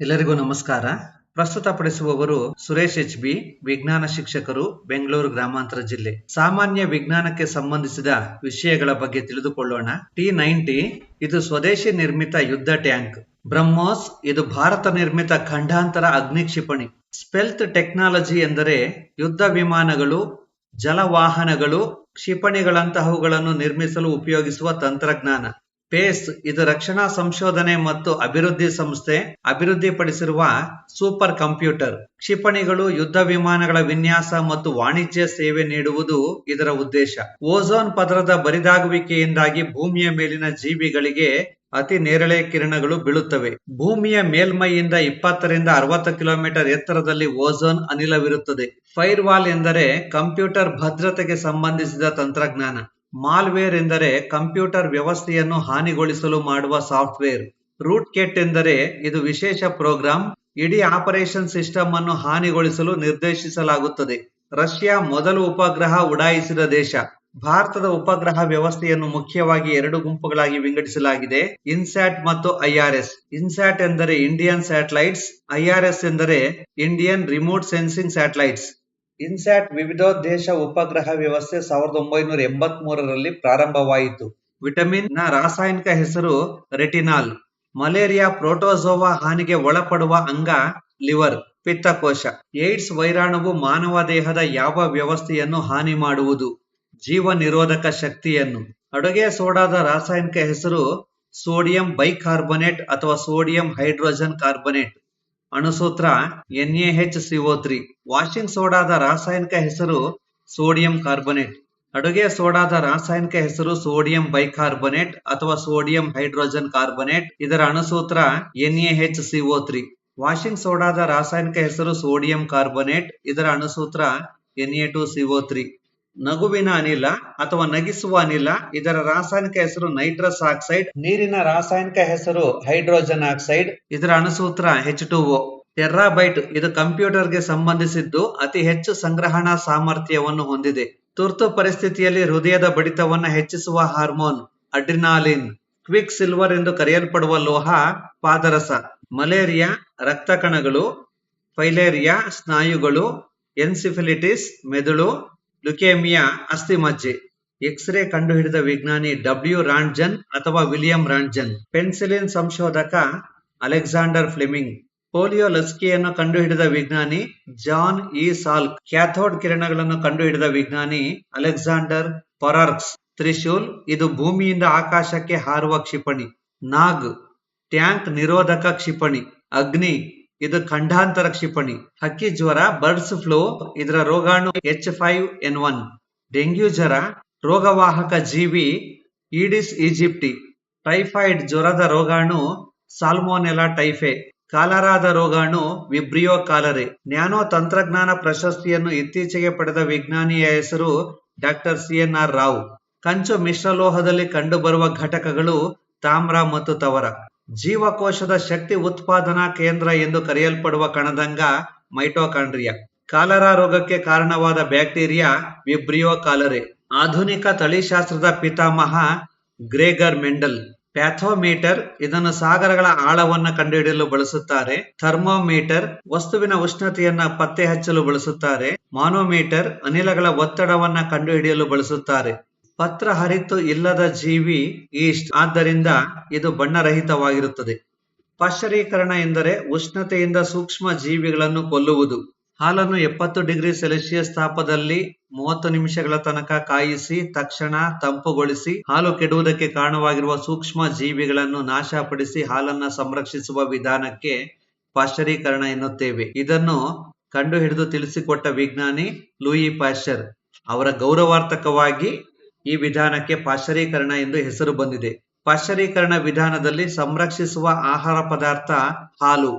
ಎಲ್ಲರಿಗೂ ನಮಸ್ಕಾರ. ಪ್ರಸ್ತುತಪಡಿಸುವವರು ಸುರೇಶ್ ಎಚ್.ಬಿ, ವಿಜ್ಞಾನ ಶಿಕ್ಷಕರು, ಬೆಂಗಳೂರು ಗ್ರಾಮಾಂತರ ಜಿಲ್ಲೆ. ಸಾಮಾನ್ಯ ವಿಜ್ಞಾನಕ್ಕೆ ಸಂಬಂಧಿಸಿದ ವಿಷಯಗಳ ಬಗ್ಗೆ ತಿಳಿದುಕೊಳ್ಳೋಣ. T-90 ಇದು ಸ್ವದೇಶಿ ನಿರ್ಮಿತ ಯುದ್ಧ ಟ್ಯಾಂಕ್. ಬ್ರಹ್ಮೋಸ್ ಇದು ಭಾರತ ನಿರ್ಮಿತ ಖಂಡಾಂತರ ಅಗ್ನಿ ಕ್ಷಿಪಣಿ. ಸ್ಟೆಲ್ತ್ ಟೆಕ್ನಾಲಜಿ ಎಂದರೆ ಯುದ್ಧ ವಿಮಾನಗಳು, ಜಲವಾಹನಗಳು, ಕ್ಷಿಪಣಿಗಳಂತಹವುಗಳನ್ನು ನಿರ್ಮಿಸಲು ಉಪಯೋಗಿಸುವ ತಂತ್ರಜ್ಞಾನ. ಪೇಸ್ ಇದು ರಕ್ಷಣಾ ಸಂಶೋಧನೆ ಮತ್ತು ಅಭಿವೃದ್ಧಿ ಸಂಸ್ಥೆ ಅಭಿವೃದ್ಧಿಪಡಿಸಿರುವ ಸೂಪರ್ ಕಂಪ್ಯೂಟರ್. ಕ್ಷಿಪಣಿಗಳು, ಯುದ್ಧ ವಿಮಾನಗಳ ವಿನ್ಯಾಸ ಮತ್ತು ವಾಣಿಜ್ಯ ಸೇವೆ ನೀಡುವುದು ಇದರ ಉದ್ದೇಶ. ಓಝೋನ್ ಪದರದ ಬರಿದಾಗುವಿಕೆಯಿಂದಾಗಿ ಭೂಮಿಯ ಮೇಲಿನ ಜೀವಿಗಳಿಗೆ ಅತಿ ನೇರಳೆ ಕಿರಣಗಳು ಬೀಳುತ್ತವೆ. ಭೂಮಿಯ ಮೇಲ್ಮೈಯಿಂದ 20 ರಿಂದ 60 ಕಿಲೋಮೀಟರ್ ಎತ್ತರದಲ್ಲಿ ಓಝೋನ್ ಅನಿಲವಿರುತ್ತದೆ. ಫೈರ್ ವಾಲ್ ಎಂದರೆ ಕಂಪ್ಯೂಟರ್ ಭದ್ರತೆಗೆ ಸಂಬಂಧಿಸಿದ ತಂತ್ರಜ್ಞಾನ. ಮಾಲ್ವೇರ್ ಎಂದರೆ ಕಂಪ್ಯೂಟರ್ ವ್ಯವಸ್ಥೆಯನ್ನು ಹಾನಿಗೊಳಿಸಲು ಮಾಡುವ ಸಾಫ್ಟ್ವೇರ್. ರೂಟ್ ಕೆಟ್ ಎಂದರೆ ಇದು ವಿಶೇಷ ಪ್ರೋಗ್ರಾಂ. ಇಡೀ ಆಪರೇಷನ್ ಸಿಸ್ಟಮ್ ಅನ್ನು ಹಾನಿಗೊಳಿಸಲು ನಿರ್ದೇಶಿಸಲಾಗುತ್ತದೆ. ರಷ್ಯಾ ಮೊದಲು ಉಪಗ್ರಹ ಉಡಾಯಿಸಿದ ದೇಶ. ಭಾರತದ ಉಪಗ್ರಹ ವ್ಯವಸ್ಥೆಯನ್ನು ಮುಖ್ಯವಾಗಿ 2 ಗುಂಪುಗಳಾಗಿ ವಿಂಗಡಿಸಲಾಗಿದೆ: ಇನ್ಸ್ಯಾಟ್ ಮತ್ತು IRS. ಇನ್ಸ್ಯಾಟ್ ಎಂದರೆ ಇಂಡಿಯನ್ ಸ್ಯಾಟಲೈಟ್ಸ್, IRS ಎಂದರೆ Indian remote sensing satellites. INSAT ವಿವಿಧೋದ್ದೇಶ ಉಪಗ್ರಹ ವ್ಯವಸ್ಥೆ 1983ರಲ್ಲಿ ಪ್ರಾರಂಭವಾಯಿತು. ವಿಟಮಿನ್ ನ ರಾಸಾಯನಿಕ ಹೆಸರು ರೆಟಿನಾಲ್. ಮಲೇರಿಯಾ ಪ್ರೋಟೋಜೋವಾ ಹಾನಿಗೆ ಒಳಪಡುವ ಅಂಗ ಲಿವರ್, ಪಿತ್ತಕೋಶ. ಏಡ್ಸ್ ವೈರಾಣುವು ಮಾನವ ದೇಹದ ಯಾವ ವ್ಯವಸ್ಥೆಯನ್ನು ಹಾನಿ ಮಾಡುವುದು? ಜೀವ ನಿರೋಧಕ ಶಕ್ತಿಯನ್ನು. ಅಡುಗೆ ಸೋಡಾದ ರಾಸಾಯನಿಕ ಹೆಸರು ಸೋಡಿಯಂ ಬೈಕಾರ್ಬನೇಟ್ ಅಥವಾ ಸೋಡಿಯಂ ಹೈಡ್ರೋಜನ್ ಕಾರ್ಬನೇಟ್. ಅಣುಸೂತ್ರ NaHCO3. ವಾಷಿಂಗ್ ಸೋಡಾದ ರಾಸಾಯನಿಕ ಹೆಸರು ಸೋಡಿಯಂ ಕಾರ್ಬನೇಟ್. ಅಡುಗೆ ಸೋಡಾದ ರಾಸಾಯನಿಕ ಹೆಸರು ಸೋಡಿಯಂ ಬೈಕಾರ್ಬನೇಟ್ ಅಥವಾ ಸೋಡಿಯಂ ಹೈಡ್ರೋಜನ್ ಕಾರ್ಬನೇಟ್. ಇದರ ಅಣುಸೂತ್ರ NaHCO3. ವಾಷಿಂಗ್ ಸೋಡಾದ ರಾಸಾಯನಿಕ ಹೆಸರು ಸೋಡಿಯಂ ಕಾರ್ಬನೇಟ್. ಇದರ ಅಣುಸೂತ್ರ Na2CO3. ನಗುವಿನ ಅನಿಲ ಅಥವಾ ನಗಿಸುವ ಅನಿಲ. ಇದರ ರಾಸಾಯನಿಕ ಹೆಸರು ನೈಟ್ರಸ್ ಆಕ್ಸೈಡ್. ನೀರಿನ ರಾಸಾಯನಿಕ ಹೆಸರು ಹೈಡ್ರೋಜನ್ ಆಕ್ಸೈಡ್. ಇದರ ಅಣುಸೂತ್ರ H2O. ಟೆರಾಬೈಟ್ ಇದು ಕಂಪ್ಯೂಟರ್ಗೆ ಸಂಬಂಧಿಸಿದ್ದು ಅತಿ ಹೆಚ್ಚು ಸಂಗ್ರಹಣಾ ಸಾಮರ್ಥ್ಯವನ್ನು ಹೊಂದಿದೆ. ತುರ್ತು ಪರಿಸ್ಥಿತಿಯಲ್ಲಿ ಹೃದಯದ ಬಡಿತವನ್ನು ಹೆಚ್ಚಿಸುವ ಹಾರ್ಮೋನ್ ಅಡ್ರಿನಾಲಿನ್. ಕ್ವಿಕ್ ಸಿಲ್ವರ್ ಎಂದು ಕರೆಯಲ್ಪಡುವ ಲೋಹ ಪಾದರಸ. ಮಲೇರಿಯಾ ರಕ್ತ ಕಣಗಳು, ಫೈಲೇರಿಯಾ ಸ್ನಾಯುಗಳು, ಎನ್ಸಿಫಿಲಿಟಿಸ್ ಮೆದುಳು, ಲ್ಯುಕೇಮಿಯಾ ಅಸ್ಥಿಮಜ್ಜೆ. ಎಕ್ಸ್ರೇ ಕಂಡುಹಿಡಿದ ವಿಜ್ಞಾನಿ W. ರಾಂಟ್ಜನ್ ಅಥವಾ ವಿಲಿಯಂ ರಾಂಟ್ಜನ್. ಪೆನ್ಸಿಲಿನ್ ಸಂಶೋಧಕ ಅಲೆಕ್ಸಾಂಡರ್ ಫ್ಲೆಮಿಂಗ್. ಪೋಲಿಯೋ ಲಸಿಕೆಯನ್ನು ಕಂಡುಹಿಡಿದ ವಿಜ್ಞಾನಿ ಜಾನ್ E. ಸಾಲ್ಕ್. ಕ್ಯಾಥೋಡ್ ಕಿರಣಗಳನ್ನು ಕಂಡುಹಿಡಿದ ವಿಜ್ಞಾನಿ ಅಲೆಕ್ಸಾಂಡರ್ ಪೊರಾರ್ಕ್ಸ್. ತ್ರಿಶೂಲ್ ಇದು ಭೂಮಿಯಿಂದ ಆಕಾಶಕ್ಕೆ ಹಾರುವ ಕ್ಷಿಪಣಿ. ನಾಗ್ ಟ್ಯಾಂಕ್ ನಿರೋಧಕ ಕ್ಷಿಪಣಿ. ಅಗ್ನಿ ಇದು ಖಂಡಾಂತರ ಕ್ಷಿಪಣಿ. ಹಕ್ಕಿ ಜ್ವರ ಬರ್ಡ್ಸ್ ಫ್ಲೂ. ಇದರ ರೋಗಾಣು H5N1. ಡೆಂಗ್ಯೂ ಜ್ವರ ರೋಗವಾಹಕ ಜೀವಿ ಈಡಿಸ್ ಈಜಿಪ್ಟಿ. ಟೈಫಾಯ್ಡ್ ಜ್ವರದ ರೋಗಾಣು ಸಾಲ್ಮೊನೆಲ್ಲಾ ಟೈಫೆ. ಕಾಲರಾದ ರೋಗಾಣು ವಿಬ್ರಿಯೋ ಕಾಲರೆ. ನ್ಯಾನೋ ತಂತ್ರಜ್ಞಾನ ಪ್ರಶಸ್ತಿಯನ್ನು ಇತ್ತೀಚೆಗೆ ಪಡೆದ ವಿಜ್ಞಾನಿಯ ಹೆಸರು ಡಾ. CNR ರಾವ್. ಕಂಚು ಮಿಶ್ರಲೋಹದಲ್ಲಿ ಕಂಡುಬರುವ ಘಟಕಗಳು ತಾಮ್ರ ಮತ್ತು ತವರ. ಜೀವಕೋಶದ ಶಕ್ತಿ ಉತ್ಪಾದನಾ ಕೇಂದ್ರ ಎಂದು ಕರೆಯಲ್ಪಡುವ ಕಣದಂಗ ಮೈಟೊಕಾಂಡ್ರಿಯಾ. ಕಾಲರಾ ರೋಗಕ್ಕೆ ಕಾರಣವಾದ ಬ್ಯಾಕ್ಟೀರಿಯಾ ವಿಬ್ರಿಯೋ ಕಾಲರೆ. ಆಧುನಿಕ ತಳಿಶಾಸ್ತ್ರದ ಪಿತಾಮಹ ಗ್ರೆಗರ್ ಮೆಂಡಲ್. ಪ್ಯಾಥೋಮೀಟರ್ ಇದನ್ನು ಸಾಗರಗಳ ಆಳವನ್ನು ಕಂಡುಹಿಡಿಯಲು ಬಳಸುತ್ತಾರೆ. ಥರ್ಮೋಮೀಟರ್ ವಸ್ತುವಿನ ಉಷ್ಣತೆಯನ್ನ ಪತ್ತೆ ಹಚ್ಚಲು ಬಳಸುತ್ತಾರೆ. ಮಾನೋಮೀಟರ್ ಅನಿಲಗಳ ಒತ್ತಡವನ್ನ ಕಂಡುಹಿಡಿಯಲು ಬಳಸುತ್ತಾರೆ. ಪತ್ರ ಹರಿತು ಇಲ್ಲದ ಜೀವಿ ಈಸ್ಟ್, ಆದ್ದರಿಂದ ಇದು ಬಣ್ಣರಹಿತವಾಗಿರುತ್ತದೆ. ಪಾಶ್ಚರೀಕರಣ ಎಂದರೆ ಉಷ್ಣತೆಯಿಂದ ಸೂಕ್ಷ್ಮ ಜೀವಿಗಳನ್ನು ಕೊಲ್ಲುವುದು. ಹಾಲನ್ನು 70 ಡಿಗ್ರಿ ಸೆಲ್ಸಿಯಸ್ ತಾಪದಲ್ಲಿ 30 ನಿಮಿಷಗಳ ತನಕ ಕಾಯಿಸಿ ತಕ್ಷಣ ತಂಪುಗೊಳಿಸಿ ಹಾಲು ಕೆಡುವುದಕ್ಕೆ ಕಾರಣವಾಗಿರುವ ಸೂಕ್ಷ್ಮ ಜೀವಿಗಳನ್ನು ನಾಶಪಡಿಸಿ ಹಾಲನ್ನ ಸಂರಕ್ಷಿಸುವ ವಿಧಾನಕ್ಕೆ ಪಾಶ್ಚರೀಕರಣ ಎನ್ನುತ್ತೇವೆ. ಇದನ್ನು ಕಂಡುಹಿಡಿದು ತಿಳಿಸಿಕೊಟ್ಟ ವಿಜ್ಞಾನಿ ಲೂಯಿ ಪಾಶ್ಚರ್. ಅವರ ಗೌರವಾರ್ಥಕವಾಗಿ ಈ ವಿಧಾನಕ್ಕೆ ಪಾಶ್ಚರೀಕರಣ ಎಂದು ಹೆಸರು ಬಂದಿದೆ. ಪಾಶ್ಚರೀಕರಣ ವಿಧಾನದಲ್ಲಿ ಸಂರಕ್ಷಿಸುವ ಆಹಾರ ಪದಾರ್ಥ ಹಾಲು.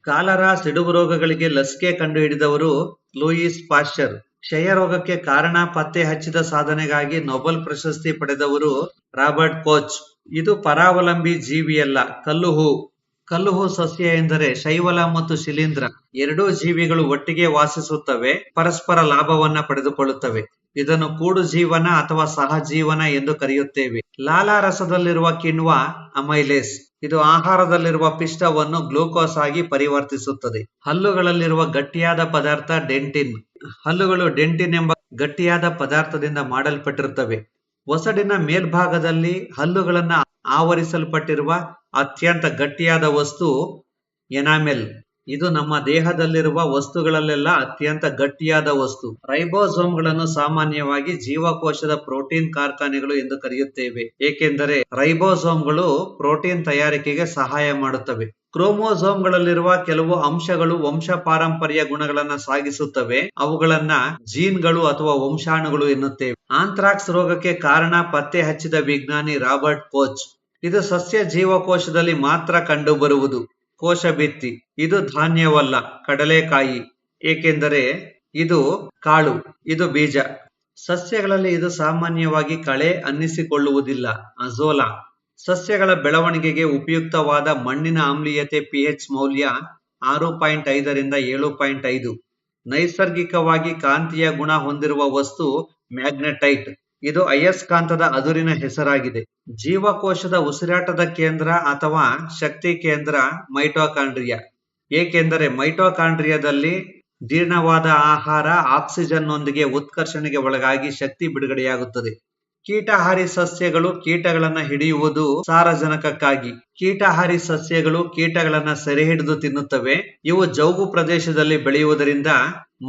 ಕಾಲರಾ ಸಿಡುಬು ರೋಗಗಳಿಗೆ ಲಸಿಕೆ ಕಂಡುಹಿಡಿದವರು ಲೂಯಿಸ್ ಪಾಶ್ಚರ್. ಕ್ಷಯ ರೋಗಕ್ಕೆ ಕಾರಣ ಪತ್ತೆ ಹಚ್ಚಿದ ಸಾಧನೆಗಾಗಿ ನೊಬೆಲ್ ಪ್ರಶಸ್ತಿ ಪಡೆದವರು ರಾಬರ್ಟ್ ಕೋಚ್. ಇದು ಪರಾವಲಂಬಿ ಜೀವಿಯಲ್ಲ, ಕಲ್ಲುಹೂ. ಕಲ್ಲುಹೂ ಸಸ್ಯ ಎಂದರೆ ಶೈವಲ ಮತ್ತು ಶಿಲೀಂಧ್ರ. ಎರಡೂ ಜೀವಿಗಳು ಒಟ್ಟಿಗೆ ವಾಸಿಸುತ್ತವೆ, ಪರಸ್ಪರ ಲಾಭವನ್ನ ಪಡೆದುಕೊಳ್ಳುತ್ತವೆ. ಇದನ್ನು ಕೂಡು ಜೀವನ ಅಥವಾ ಸಹಜೀವನ ಎಂದು ಕರೆಯುತ್ತೇವೆ. ಲಾಲಾರಸದಲ್ಲಿರುವ ಕಿಣ್ವ ಅಮೈಲೇಸ್. ಇದು ಆಹಾರದಲ್ಲಿರುವ ಪಿಷ್ಟವನ್ನು ಗ್ಲೂಕೋಸ್ ಆಗಿ ಪರಿವರ್ತಿಸುತ್ತದೆ. ಹಲ್ಲುಗಳಲ್ಲಿರುವ ಗಟ್ಟಿಯಾದ ಪದಾರ್ಥ ಡೆಂಟಿನ್. ಹಲ್ಲುಗಳು ಡೆಂಟಿನ್ ಎಂಬ ಗಟ್ಟಿಯಾದ ಪದಾರ್ಥದಿಂದ ಮಾಡಲ್ಪಟ್ಟಿರುತ್ತವೆ. ಒಸಡಿನ ಮೇಲ್ಭಾಗದಲ್ಲಿ ಹಲ್ಲುಗಳನ್ನ ಆವರಿಸಲ್ಪಟ್ಟಿರುವ ಅತ್ಯಂತ ಗಟ್ಟಿಯಾದ ವಸ್ತು ಎನಾಮೆಲ್. ಇದು ನಮ್ಮ ದೇಹದಲ್ಲಿರುವ ವಸ್ತುಗಳಲ್ಲೆಲ್ಲ ಅತ್ಯಂತ ಗಟ್ಟಿಯಾದ ವಸ್ತು. ರೈಬೋಸೋಮ್ಗಳನ್ನು ಸಾಮಾನ್ಯವಾಗಿ ಜೀವಕೋಶದ ಪ್ರೋಟೀನ್ ಕಾರ್ಖಾನೆಗಳು ಎಂದು ಕರೆಯುತ್ತೇವೆ, ಏಕೆಂದರೆ ರೈಬೋಸೋಮ್ಗಳು ಪ್ರೋಟೀನ್ ತಯಾರಿಕೆಗೆ ಸಹಾಯ ಮಾಡುತ್ತವೆ. ಕ್ರೋಮೋಸೋಮ್ಗಳಲ್ಲಿರುವ ಕೆಲವು ಅಂಶಗಳು ವಂಶ ಪಾರಂಪರ್ಯ ಗುಣಗಳನ್ನ ಸಾಗಿಸುತ್ತವೆ. ಅವುಗಳನ್ನ ಜೀನ್ಗಳು ಅಥವಾ ವಂಶಾಣುಗಳು ಎನ್ನುತ್ತೇವೆ. ಆಂಥ್ರಾಕ್ಸ್ ರೋಗಕ್ಕೆ ಕಾರಣ ಪತ್ತೆ ಹಚ್ಚಿದ ವಿಜ್ಞಾನಿ ರಾಬರ್ಟ್ ಕೋಚ್. ಇದು ಸಸ್ಯ ಜೀವಕೋಶದಲ್ಲಿ ಮಾತ್ರ ಕಂಡುಬರುವುದು. ಕೋಶ ಭಿತ್ತಿ. ಇದು ಧಾನ್ಯವಲ್ಲ, ಕಡಲೆಕಾಯಿ, ಏಕೆಂದರೆ ಇದು ಕಾಳು, ಇದು ಬೀಜ. ಸಸ್ಯಗಳಲ್ಲಿ ಇದು ಸಾಮಾನ್ಯವಾಗಿ ಕಳೆ ಅನ್ನಿಸಿಕೊಳ್ಳುವುದಿಲ್ಲ. ಅಜೋಲಾ. ಸಸ್ಯಗಳ ಬೆಳವಣಿಗೆಗೆ ಉಪಯುಕ್ತವಾದ ಮಣ್ಣಿನ ಆಮ್ಲೀಯತೆ ಪಿಎಚ್ ಮೌಲ್ಯ 6.5 ರಿಂದ 7.5. ನೈಸರ್ಗಿಕವಾಗಿ ಕಾಂತೀಯ ಗುಣ ಹೊಂದಿರುವ ವಸ್ತು ಮ್ಯಾಗ್ನೆಟೈಟ್. ಇದು ಅಯಸ್ಕಾಂತದ ಅದುರಿನ ಹೆಸರಾಗಿದೆ. ಜೀವಕೋಶದ ಉಸಿರಾಟದ ಕೇಂದ್ರ ಅಥವಾ ಶಕ್ತಿ ಕೇಂದ್ರ ಮೈಟೊಕಾಂಡ್ರಿಯಾ, ಏಕೆಂದರೆ ಮೈಟೊಕಾಂಡ್ರಿಯಾದಲ್ಲಿ ಜೀರ್ಣವಾದ ಆಹಾರ ಆಕ್ಸಿಜನ್ ನೊಂದಿಗೆ ಉತ್ಕರ್ಷಣೆಗೆ ಒಳಗಾಗಿ ಶಕ್ತಿ ಬಿಡುಗಡೆಯಾಗುತ್ತದೆ. ಕೀಟಹಾರಿ ಸಸ್ಯಗಳು ಕೀಟಗಳನ್ನ ಹಿಡಿಯುವುದು ಸಾರಜನಕಕ್ಕಾಗಿ. ಕೀಟಹಾರಿ ಸಸ್ಯಗಳು ಕೀಟಗಳನ್ನ ಸೆರೆ ಹಿಡಿದು ತಿನ್ನುತ್ತವೆ. ಇವು ಜೌಗು ಪ್ರದೇಶದಲ್ಲಿ ಬೆಳೆಯುವುದರಿಂದ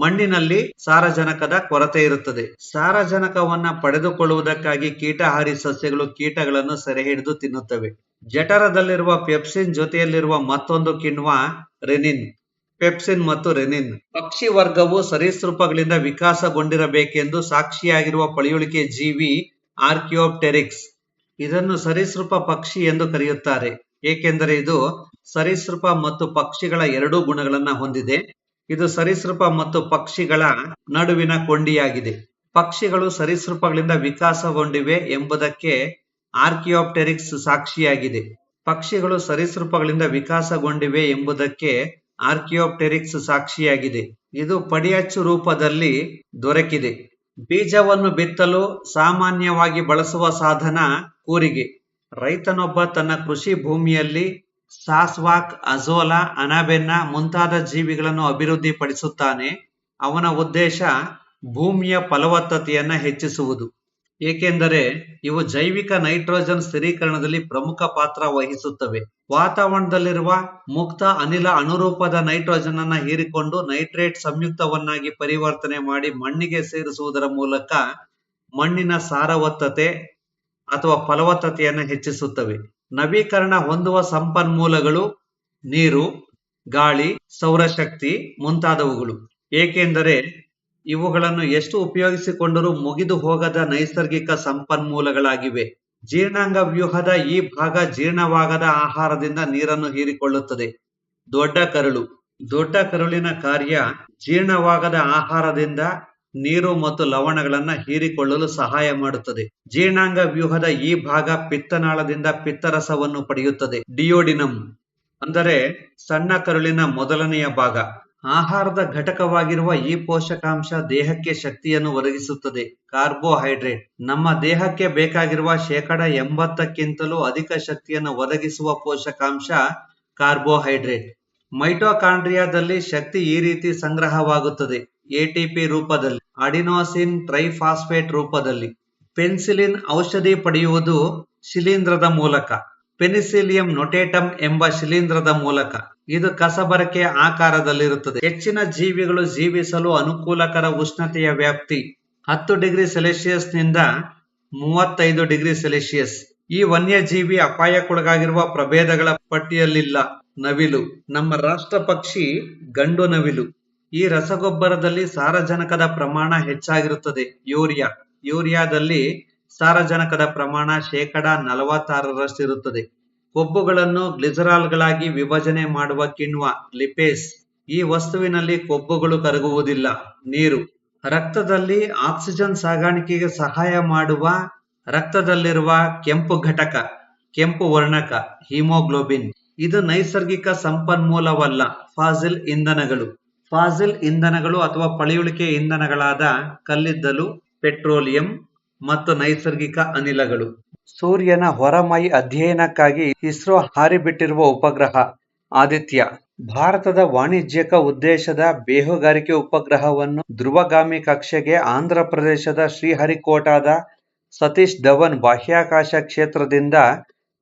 ಮಣ್ಣಿನಲ್ಲಿ ಸಾರಜನಕದ ಕೊರತೆ ಇರುತ್ತದೆ. ಸಾರಜನಕವನ್ನ ಪಡೆದುಕೊಳ್ಳುವುದಕ್ಕಾಗಿ ಕೀಟಹಾರಿ ಸಸ್ಯಗಳು ಕೀಟಗಳನ್ನು ಸೆರೆ ಹಿಡಿದು ತಿನ್ನುತ್ತವೆ. ಜಠರದಲ್ಲಿರುವ ಪೆಪ್ಸಿನ್ ಜೊತೆಯಲ್ಲಿರುವ ಮತ್ತೊಂದು ಕಿಣ್ವ ರೆನಿನ್. ಪೆಪ್ಸಿನ್ ಮತ್ತು ರೆನಿನ್. ಪಕ್ಷಿ ವರ್ಗವು ಸರೀಸೃಪಗಳಿಂದ ವಿಕಾಸಗೊಂಡಿರಬೇಕೆಂದು ಸಾಕ್ಷಿಯಾಗಿರುವ ಪಳೆಯುಳಿಕೆ ಜೀವಿ ಆರ್ಕಿಯೋಪ್ಟೆರಿಕ್ಸ್. ಇದನ್ನು ಸರೀಸೃಪ ಪಕ್ಷಿ ಎಂದು ಕರೆಯುತ್ತಾರೆ, ಏಕೆಂದರೆ ಇದು ಸರೀಸೃಪ ಮತ್ತು ಪಕ್ಷಿಗಳ ಎರಡೂ ಗುಣಗಳನ್ನ ಹೊಂದಿದೆ. ಇದು ಸರೀಸೃಪ ಮತ್ತು ಪಕ್ಷಿಗಳ ನಡುವಿನ ಕೊಂಡಿಯಾಗಿದೆ. ಪಕ್ಷಿಗಳು ಸರೀಸೃಪಗಳಿಂದ ವಿಕಾಸಗೊಂಡಿವೆ ಎಂಬುದಕ್ಕೆ ಆರ್ಕಿಯೋಪ್ಟೆರಿಕ್ಸ್ ಸಾಕ್ಷಿಯಾಗಿದೆ. ಪಕ್ಷಿಗಳು ಸರೀಸೃಪಗಳಿಂದ ವಿಕಾಸಗೊಂಡಿವೆ ಎಂಬುದಕ್ಕೆ ಆರ್ಕಿಯೋಪ್ಟೆರಿಕ್ಸ್ ಸಾಕ್ಷಿಯಾಗಿದೆ. ಇದು ಪಡಿಯಚ್ಚು ರೂಪದಲ್ಲಿ ದೊರಕಿದೆ. ಬೀಜವನ್ನು ಬಿತ್ತಲು ಸಾಮಾನ್ಯವಾಗಿ ಬಳಸುವ ಸಾಧನ ಕೂರಿಗೆ. ರೈತನೊಬ್ಬ ತನ್ನ ಕೃಷಿ ಭೂಮಿಯಲ್ಲಿ ಸಾಸ್ವಾಕ್, ಅಜೋಲಾ, ಅನಾಬೆನ್ನ ಮುಂತಾದ ಜೀವಿಗಳನ್ನು ಅಭಿವೃದ್ಧಿಪಡಿಸುತ್ತಾನೆ. ಅವನ ಉದ್ದೇಶ ಭೂಮಿಯ ಫಲವತ್ತತೆಯನ್ನ ಹೆಚ್ಚಿಸುವುದು, ಏಕೆಂದರೆ ಇವು ಜೈವಿಕ ನೈಟ್ರೋಜನ್ ಸ್ಥಿರೀಕರಣದಲ್ಲಿ ಪ್ರಮುಖ ಪಾತ್ರ ವಹಿಸುತ್ತವೆ. ವಾತಾವರಣದಲ್ಲಿರುವ ಮುಕ್ತ ಅನಿಲ ಅನುರೂಪದ ನೈಟ್ರೋಜನ್ ಅನ್ನ ಹೀರಿಕೊಂಡು ನೈಟ್ರೇಟ್ ಸಂಯುಕ್ತವನ್ನಾಗಿ ಪರಿವರ್ತನೆ ಮಾಡಿ ಮಣ್ಣಿಗೆ ಸೇರಿಸುವುದರ ಮೂಲಕ ಮಣ್ಣಿನ ಸಾರವತ್ತತೆ ಅಥವಾ ಫಲವತ್ತತೆಯನ್ನು ಹೆಚ್ಚಿಸುತ್ತವೆ. ನವೀಕರಣ ಹೊಂದುವ ಸಂಪನ್ಮೂಲಗಳು ನೀರು, ಗಾಳಿ, ಸೌರಶಕ್ತಿ ಮುಂತಾದವುಗಳು, ಏಕೆಂದರೆ ಇವುಗಳನ್ನು ಎಷ್ಟು ಉಪಯೋಗಿಸಿಕೊಂಡರೂ ಮುಗಿದು ಹೋಗದ ನೈಸರ್ಗಿಕ ಸಂಪನ್ಮೂಲಗಳಾಗಿವೆ. ಜೀರ್ಣಾಂಗ ವ್ಯೂಹದ ಈ ಭಾಗ ಜೀರ್ಣವಾಗದ ಆಹಾರದಿಂದ ನೀರನ್ನು ಹೀರಿಕೊಳ್ಳುತ್ತದೆ. ದೊಡ್ಡ ಕರುಳು. ದೊಡ್ಡ ಕರುಳಿನ ಕಾರ್ಯ ಜೀರ್ಣವಾಗದ ಆಹಾರದಿಂದ ನೀರು ಮತ್ತು ಲವಣಗಳನ್ನ ಹೀರಿಕೊಳ್ಳಲು ಸಹಾಯ ಮಾಡುತ್ತದೆ. ಜೀರ್ಣಾಂಗ ವ್ಯೂಹದ ಈ ಭಾಗ ಪಿತ್ತನಾಳದಿಂದ ಪಿತ್ತರಸವನ್ನು ಪಡೆಯುತ್ತದೆ. ಡಿಯೋಡಿನಮ್ ಅಂದರೆ ಸಣ್ಣ ಕರುಳಿನ ಮೊದಲನೆಯ ಭಾಗ. ಆಹಾರದ ಘಟಕವಾಗಿರುವ ಈ ಪೋಷಕಾಂಶ ದೇಹಕ್ಕೆ ಶಕ್ತಿಯನ್ನು ಒದಗಿಸುತ್ತದೆ. ಕಾರ್ಬೋಹೈಡ್ರೇಟ್. ನಮ್ಮ ದೇಹಕ್ಕೆ ಬೇಕಾಗಿರುವ 80%ಕ್ಕಿಂತಲೂ ಅಧಿಕ ಶಕ್ತಿಯನ್ನು ಒದಗಿಸುವ ಪೋಷಕಾಂಶ ಕಾರ್ಬೋಹೈಡ್ರೇಟ್. ಮೈಟೊಕಾಂಡ್ರಿಯಾದಲ್ಲಿ ಶಕ್ತಿ ಈ ರೀತಿ ಸಂಗ್ರಹವಾಗುತ್ತದೆ: ಎಟಿಪಿ ರೂಪದಲ್ಲಿ, ಅಡಿನೋಸಿನ್ ಟ್ರೈಫಾಸ್ಫೇಟ್ ರೂಪದಲ್ಲಿ. ಪೆನ್ಸಿಲಿನ್ ಔಷಧಿ ಪಡೆಯುವುದು ಶಿಲೀಂಧ್ರದ ಮೂಲಕ. ಪೆನಿಸಿಲಿಯಂ ನೊಟೇಟಮ್ ಎಂಬ ಶಿಲೀಂಧ್ರದ ಮೂಲಕ. ಇದು ಕಸಬರಕೆಯ ಆಕಾರದಲ್ಲಿರುತ್ತದೆ. ಹೆಚ್ಚಿನ ಜೀವಿಗಳು ಜೀವಿಸಲು ಅನುಕೂಲಕರ ಉಷ್ಣತೆಯ ವ್ಯಾಪ್ತಿ 10 ಡಿಗ್ರಿ ಸೆಲ್ಸಿಯಸ್ ನಿಂದ 35 ಡಿಗ್ರಿ ಸೆಲ್ಸಿಯಸ್. ಈ ವನ್ಯಜೀವಿ ಅಪಾಯಕ್ಕೊಳಗಾಗಿರುವ ಪ್ರಭೇದಗಳ ಪಟ್ಟಿಯಲ್ಲಿಲ್ಲ. ನವಿಲು. ನಮ್ಮ ರಾಷ್ಟ್ರ ಪಕ್ಷಿ ಗಂಡು ನವಿಲು. ಈ ರಸಗೊಬ್ಬರದಲ್ಲಿ ಸಾರಜನಕದ ಪ್ರಮಾಣ ಹೆಚ್ಚಾಗಿರುತ್ತದೆ. ಯೂರಿಯಾದಲ್ಲಿ ಸಾರಜನಕದ ಪ್ರಮಾಣ 46% ಇರುತ್ತದೆ. ಕೊಬ್ಬುಗಳನ್ನು ಗ್ಲಿಸರಾಲ್ಗಳಾಗಿ ವಿಭಜನೆ ಮಾಡುವ ಕಿಣ್ವ ಲಿಪೇಸ್. ಈ ವಸ್ತುವಿನಲ್ಲಿ ಕೊಬ್ಬುಗಳು ಕರಗುವುದಿಲ್ಲ. ನೀರು. ರಕ್ತದಲ್ಲಿ ಆಕ್ಸಿಜನ್ ಸಾಗಾಣಿಕೆಗೆ ಸಹಾಯ ಮಾಡುವ ರಕ್ತದಲ್ಲಿರುವ ಕೆಂಪು ಘಟಕ, ಕೆಂಪು ವರ್ಣಕ, ಹಿಮೋಗ್ಲೋಬಿನ್. ಇದು ನೈಸರ್ಗಿಕ ಸಂಪನ್ಮೂಲವಲ್ಲ. ಫಾಸಿಲ್ ಇಂಧನಗಳು. ಫಾಸಿಲ್ ಇಂಧನಗಳು ಅಥವಾ ಪಳೆಯುಳಿಕೆ ಇಂಧನಗಳಾದ ಕಲ್ಲಿದ್ದಲು, ಪೆಟ್ರೋಲಿಯಂ ಮತ್ತು ನೈಸರ್ಗಿಕ ಅನಿಲಗಳು. ಸೂರ್ಯನ ಹೊರಮೈ ಅಧ್ಯಯನಕ್ಕಾಗಿ ಇಸ್ರೋ ಹಾರಿಬಿಟ್ಟಿರುವ ಉಪಗ್ರಹ ಆದಿತ್ಯ. ಭಾರತದ ವಾಣಿಜ್ಯಿಕ ಉದ್ದೇಶದ ಬೇಹುಗಾರಿಕೆ ಉಪಗ್ರಹವನ್ನು ಧ್ರುವಗಾಮಿ ಕಕ್ಷೆಗೆ ಆಂಧ್ರಪ್ರದೇಶದ ಶ್ರೀಹರಿಕೋಟಾದ ಸತೀಶ್ ಧವನ್ ಬಾಹ್ಯಾಕಾಶ ಕ್ಷೇತ್ರದಿಂದ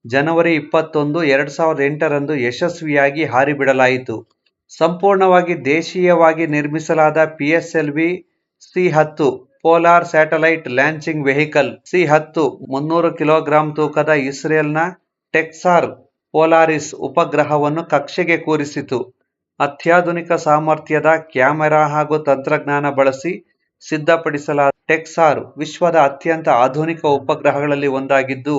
ಜನವರಿ 21, 2008ರಂದು ಯಶಸ್ವಿಯಾಗಿ ಹಾರಿಬಿಡಲಾಯಿತು. ಸಂಪೂರ್ಣವಾಗಿ ದೇಶೀಯವಾಗಿ ನಿರ್ಮಿಸಲಾದ PSLV ಸಿ-10 polar satellite launching vehicle ಸಿ-10 300 kilogram ತೂಕದ ಇಸ್ರೇಲ್ನ ಟೆಕ್ಸಾರ್ ಪೋಲಾರಿಸ್ ಉಪಗ್ರಹವನ್ನು ಕಕ್ಷೆಗೆ ಕೂರಿಸಿತು. ಅತ್ಯಾಧುನಿಕ ಸಾಮರ್ಥ್ಯದ ಕ್ಯಾಮೆರಾ ಹಾಗೂ ತಂತ್ರಜ್ಞಾನ ಬಳಸಿ ಸಿದ್ಧಪಡಿಸಲಾದ ಟೆಕ್ಸಾರ್ ವಿಶ್ವದ ಅತ್ಯಂತ ಆಧುನಿಕ ಉಪಗ್ರಹಗಳಲ್ಲಿ ಒಂದಾಗಿದ್ದು,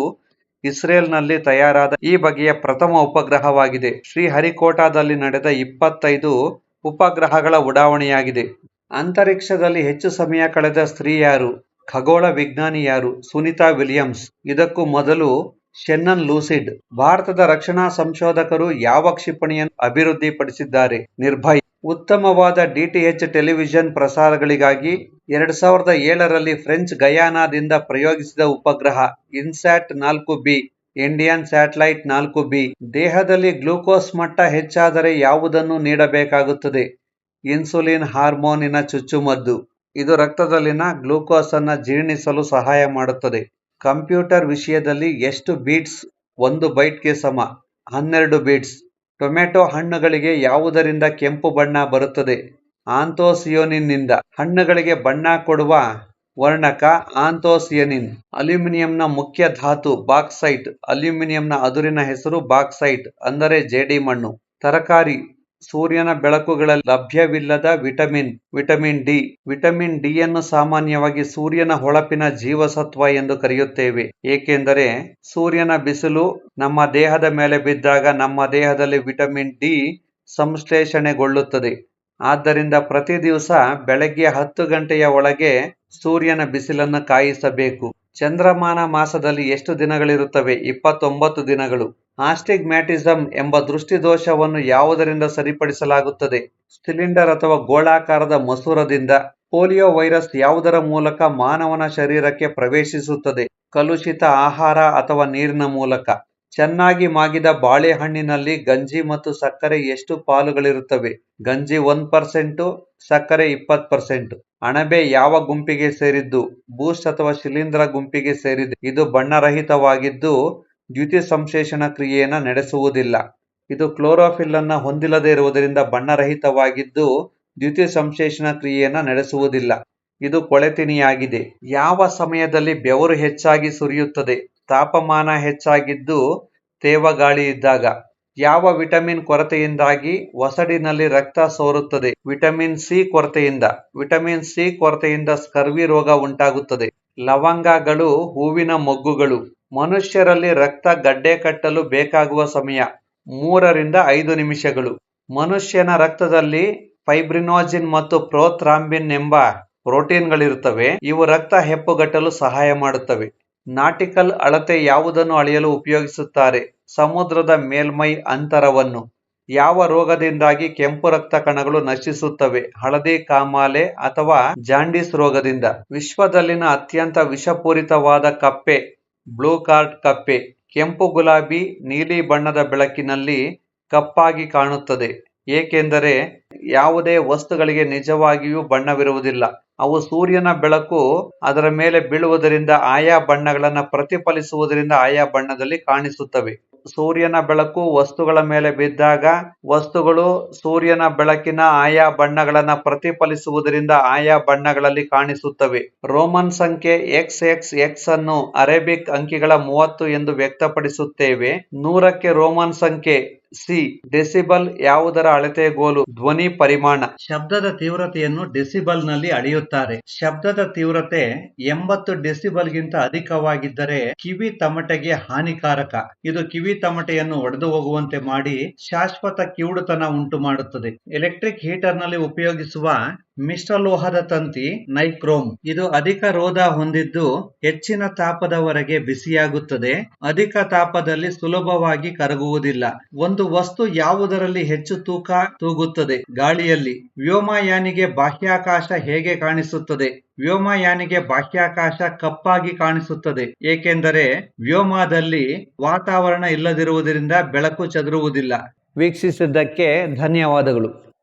ಇಸ್ರೇಲ್ನಲ್ಲಿ ತಯಾರಾದ ಈ ಬಗೆಯ ಪ್ರಥಮ ಉಪಗ್ರಹವಾಗಿದೆ. ಶ್ರೀಹರಿಕೋಟಾದಲ್ಲಿ ನಡೆದ 25 ಉಪಗ್ರಹಗಳ ಉಡಾವಣೆಯಾಗಿದೆ. ಅಂತರಿಕ್ಷದಲ್ಲಿ ಹೆಚ್ಚು ಸಮಯ ಕಳೆದ ಸ್ತ್ರೀ ಯಾರು? ಖಗೋಳ ವಿಜ್ಞಾನಿ ಯಾರು? ಸುನಿತಾ ವಿಲಿಯಮ್ಸ್. ಇದಕ್ಕೂ ಮೊದಲು ಶೆನ್ನನ್ ಲೂಸಿಡ್. ಭಾರತದ ರಕ್ಷಣಾ ಸಂಶೋಧಕರು ಯಾವ ಕ್ಷಿಪಣಿಯನ್ನು ಅಭಿವೃದ್ಧಿಪಡಿಸಿದ್ದಾರೆ? ನಿರ್ಭಯ್. ಉತ್ತಮವಾದ ಡಿಟಿಎಚ್ ಟೆಲಿವಿಷನ್ ಪ್ರಸಾರಗಳಿಗಾಗಿ 2007ರಲ್ಲಿ ಫ್ರೆಂಚ್ ಗಯಾನಾದಿಂದ ಪ್ರಯೋಗಿಸಿದ ಉಪಗ್ರಹ ಇನ್ಸ್ಯಾಟ್ 4ಬಿ ಇಂಡಿಯನ್ ಸ್ಯಾಟಲೈಟ್ 4ಬಿ. ದೇಹದಲ್ಲಿ ಗ್ಲೂಕೋಸ್ ಮಟ್ಟ ಹೆಚ್ಚಾದರೆ ಯಾವುದನ್ನು ನೀಡಬೇಕಾಗುತ್ತದೆ? ಇನ್ಸುಲಿನ್ ಹಾರ್ಮೋನಿನ ಚುಚ್ಚುಮದ್ದು. ಇದು ರಕ್ತದಲ್ಲಿನ ಗ್ಲೂಕೋಸ್ ಅನ್ನು ಜೀರ್ಣಿಸಲು ಸಹಾಯ ಮಾಡುತ್ತದೆ. ಕಂಪ್ಯೂಟರ್ ವಿಷಯದಲ್ಲಿ ಎಷ್ಟು ಬೀಟ್ಸ್ 1 ಬೈಟ್ಗೆ ಸಮ? 12 ಬೀಟ್ಸ್. ಟೊಮೆಟೊ ಹಣ್ಣುಗಳಿಗೆ ಯಾವುದರಿಂದ ಕೆಂಪು ಬಣ್ಣ ಬರುತ್ತದೆ? ಆಂಥೋಸಿಯಾನಿನ್ನಿಂದ. ಹಣ್ಣುಗಳಿಗೆ ಬಣ್ಣ ಕೊಡುವ ವರ್ಣಕ ಆಂಥೋಸಿಯಾನಿನ್. ಅಲ್ಯೂಮಿನಿಯಂನ ಮುಖ್ಯ ಧಾತು ಬಾಕ್ಸೈಟ್. ಅಲ್ಯೂಮಿನಿಯಂನ ಅದುರಿನ ಹೆಸರು ಬಾಕ್ಸೈಟ್, ಅಂದರೆ ಜೇಡಿಮಣ್ಣು. ತರಕಾರಿ. ಸೂರ್ಯನ ಬೆಳಕುಗಳಲ್ಲಿ ಲಭ್ಯವಿಲ್ಲದ ವಿಟಮಿನ್ ಡಿ. ವಿಟಮಿನ್ ಡಿ ಯನ್ನು ಸಾಮಾನ್ಯವಾಗಿ ಸೂರ್ಯನ ಹೊಳಪಿನ ಜೀವಸತ್ವ ಎಂದು ಕರೆಯುತ್ತೇವೆ, ಏಕೆಂದರೆ ಸೂರ್ಯನ ಬಿಸಿಲು ನಮ್ಮ ದೇಹದ ಮೇಲೆ ಬಿದ್ದಾಗ ನಮ್ಮ ದೇಹದಲ್ಲಿ ವಿಟಮಿನ್ ಡಿ ಸಂಶ್ಲೇಷಣೆಗೊಳ್ಳುತ್ತದೆ. ಆದ್ದರಿಂದ ಪ್ರತಿ ದಿವಸ ಬೆಳಗ್ಗೆ 10 ಗಂಟೆಯ ಒಳಗೆ ಸೂರ್ಯನ ಬಿಸಿಲನ್ನು ಕಾಯಿಸಬೇಕು. ಚಂದ್ರಮಾನ ಮಾಸದಲ್ಲಿ ಎಷ್ಟು ದಿನಗಳಿರುತ್ತವೆ? 29 ದಿನಗಳು. ಆಸ್ಟಿಗ್ಮ್ಯಾಟಿಸಮ್ ಎಂಬ ದೃಷ್ಟಿದೋಷವನ್ನು ಯಾವುದರಿಂದ ಸರಿಪಡಿಸಲಾಗುತ್ತದೆ? ಸಿಲಿಂಡರ್ ಅಥವಾ ಗೋಳಾಕಾರದ ಮಸೂರದಿಂದ. ಪೋಲಿಯೋ ವೈರಸ್ ಯಾವುದರ ಮೂಲಕ ಮಾನವನ ಶರೀರಕ್ಕೆ ಪ್ರವೇಶಿಸುತ್ತದೆ? ಕಲುಷಿತ ಆಹಾರ ಅಥವಾ ನೀರಿನ ಮೂಲಕ. ಚೆನ್ನಾಗಿ ಮಾಗಿದ ಬಾಳೆಹಣ್ಣಿನಲ್ಲಿ ಗಂಜಿ ಮತ್ತು ಸಕ್ಕರೆ ಎಷ್ಟು ಪಾಲುಗಳಿರುತ್ತವೆ? ಗಂಜಿ 1%, ಸಕ್ಕರೆ 20%. ಅಣಬೆ ಯಾವ ಗುಂಪಿಗೆ ಸೇರಿದ್ದು? ಬೂಸ್ಟ್ ಅಥವಾ ಶಿಲೀಂಧ್ರ ಗುಂಪಿಗೆ ಸೇರಿದೆ. ಇದು ಬಣ್ಣರಹಿತವಾಗಿದ್ದು ದ್ಯುತಿ ಸಂಶ್ಲೇಷಣ ಕ್ರಿಯೆಯನ್ನು ನಡೆಸುವುದಿಲ್ಲ. ಇದು ಕ್ಲೋರೋಫಿಲ್ ಅನ್ನು ಹೊಂದಿಲ್ಲದೆ ಇರುವುದರಿಂದ ಬಣ್ಣರಹಿತವಾಗಿದ್ದು ದ್ಯುತಿ ಸಂಶ್ಲೇಷಣ ಕ್ರಿಯೆಯನ್ನು ನಡೆಸುವುದಿಲ್ಲ. ಇದು ಕೊಳೆತಿನಿಯಾಗಿದೆ. ಯಾವ ಸಮಯದಲ್ಲಿ ಬೆವರು ಹೆಚ್ಚಾಗಿ ಸುರಿಯುತ್ತದೆ? ತಾಪಮಾನ ಹೆಚ್ಚಾಗಿದ್ದು ತೇವಗಾಳಿ ಇದ್ದಾಗ. ಯಾವ ವಿಟಮಿನ್ ಕೊರತೆಯಿಂದಾಗಿ ಒಸಡಿನಲ್ಲಿ ರಕ್ತ ಸೋರುತ್ತದೆ? ವಿಟಮಿನ್ ಸಿ ಕೊರತೆಯಿಂದ. ವಿಟಮಿನ್ ಸಿ ಕೊರತೆಯಿಂದ ಸ್ಕರ್ವಿ ರೋಗ ಉಂಟಾಗುತ್ತದೆ. ಲವಂಗಗಳು ಹೂವಿನ ಮೊಗ್ಗುಗಳು. ಮನುಷ್ಯರಲ್ಲಿ ರಕ್ತ ಗಡ್ಡೆ ಕಟ್ಟಲು ಬೇಕಾಗುವ ಸಮಯ 3 ರಿಂದ 5 ನಿಮಿಷಗಳು. ಮನುಷ್ಯನ ರಕ್ತದಲ್ಲಿ ಫೈಬ್ರಿನೋಜಿನ್ ಮತ್ತು ಪ್ರೋಥ್ರಾಂಬಿನ್ ಎಂಬ ಪ್ರೋಟೀನ್ಗಳಿರುತ್ತವೆ. ಇವು ರಕ್ತ ಹೆಪ್ಪುಗಟ್ಟಲು ಸಹಾಯ ಮಾಡುತ್ತವೆ. ನಾಟಿಕಲ್ ಅಳತೆ ಯಾವುದನ್ನು ಅಳೆಯಲು ಉಪಯೋಗಿಸುತ್ತಾರೆ? ಸಮುದ್ರದ ಮೇಲ್ಮೈ ಅಂತರವನ್ನು. ಯಾವ ರೋಗದಿಂದಾಗಿ ಕೆಂಪು ರಕ್ತ ಕಣಗಳು ನಶಿಸುತ್ತವೆ? ಹಳದಿ ಕಾಮಾಲೆ ಅಥವಾ ಜಾಂಡೀಸ್ ರೋಗದಿಂದ. ವಿಶ್ವದಲ್ಲಿನ ಅತ್ಯಂತ ವಿಷಪೂರಿತವಾದ ಕಪ್ಪೆ ಬ್ಲೂ ಕಾರ್ಟ್ ಕಪ್ಪೆ. ಕೆಂಪು ಗುಲಾಬಿ ನೀಲಿ ಬಣ್ಣದ ಬೆಳಕಿನಲ್ಲಿ ಕಪ್ಪಾಗಿ ಕಾಣುತ್ತದೆ, ಏಕೆಂದರೆ ಯಾವುದೇ ವಸ್ತುಗಳಿಗೆ ನಿಜವಾಗಿಯೂ ಬಣ್ಣವಿರುವುದಿಲ್ಲ. ಅವು ಸೂರ್ಯನ ಬೆಳಕು ಅದರ ಮೇಲೆ ಬೀಳುವುದರಿಂದ ಆಯಾ ಬಣ್ಣಗಳನ್ನು ಪ್ರತಿಫಲಿಸುವುದರಿಂದ ಆಯಾ ಬಣ್ಣದಲ್ಲಿ ಕಾಣಿಸುತ್ತವೆ. ಸೂರ್ಯನ ಬೆಳಕು ವಸ್ತುಗಳ ಮೇಲೆ ಬಿದ್ದಾಗ ವಸ್ತುಗಳು ಸೂರ್ಯನ ಬೆಳಕಿನ ಆಯಾ ಬಣ್ಣಗಳನ್ನು ಪ್ರತಿಫಲಿಸುವುದರಿಂದ ಆಯಾ ಬಣ್ಣಗಳಲ್ಲಿ ಕಾಣಿಸುತ್ತವೆ. ರೋಮನ್ ಸಂಖ್ಯೆ XXX ಅನ್ನು ಅರೇಬಿಕ್ ಅಂಕಿಗಳ 30 ಎಂದು ವ್ಯಕ್ತಪಡಿಸುತ್ತೇವೆ. 100ಕ್ಕೆ ರೋಮನ್ ಸಂಖ್ಯೆ ಸಿ. ಡೆಸಿಬಲ್ ಯಾವುದರ ಅಳತೆಗೋಲು? ಧ್ವನಿ ಪರಿಮಾಣ. ಶಬ್ದದ ತೀವ್ರತೆಯನ್ನು ಡೆಸಿಬಲ್ ನಲ್ಲಿ ಅಳೆಯುತ್ತಾರೆ. ಶಬ್ದದ ತೀವ್ರತೆ 80 ಡೆಸಿಬಲ್ ಗಿಂತ ಅಧಿಕವಾಗಿದ್ದರೆ ಕಿವಿ ತಮಟೆಗೆ ಹಾನಿಕಾರಕ. ಇದು ಕಿವಿ ತಮಟೆಯನ್ನು ಒಡೆದು ಹೋಗುವಂತೆ ಮಾಡಿ ಶಾಶ್ವತ ಕಿವುಡುತನ ಉಂಟು ಮಾಡುತ್ತದೆ. ಎಲೆಕ್ಟ್ರಿಕ್ ಹೀಟರ್ ನಲ್ಲಿ ಉಪಯೋಗಿಸುವ ಮಿಶ್ರಲೋಹದ ತಂತಿ ನೈಕ್ರೋಮ್. ಇದು ಅಧಿಕ ರೋಧ ಹೊಂದಿದ್ದು ಹೆಚ್ಚಿನ ತಾಪದವರೆಗೆ ಬಿಸಿಯಾಗುತ್ತದೆ. ಅಧಿಕ ತಾಪದಲ್ಲಿ ಸುಲಭವಾಗಿ ಕರಗುವುದಿಲ್ಲ. ಒಂದು ವಸ್ತು ಯಾವುದರಲ್ಲಿ ಹೆಚ್ಚು ತೂಕ ತೂಗುತ್ತದೆ? ಗಾಳಿಯಲ್ಲಿ. ವ್ಯೋಮಯಾನಿಗೆ ಬಾಹ್ಯಾಕಾಶ ಹೇಗೆ ಕಾಣಿಸುತ್ತದೆ? ವ್ಯೋಮಯಾನಿಗೆ ಬಾಹ್ಯಾಕಾಶ ಕಪ್ಪಾಗಿ ಕಾಣಿಸುತ್ತದೆ, ಏಕೆಂದರೆ ವ್ಯೋಮದಲ್ಲಿ ವಾತಾವರಣ ಇಲ್ಲದಿರುವುದರಿಂದ ಬೆಳಕು ಚದುರುವುದಿಲ್ಲ. ವೀಕ್ಷಿಸಿದ್ದಕ್ಕೆ ಧನ್ಯವಾದಗಳು.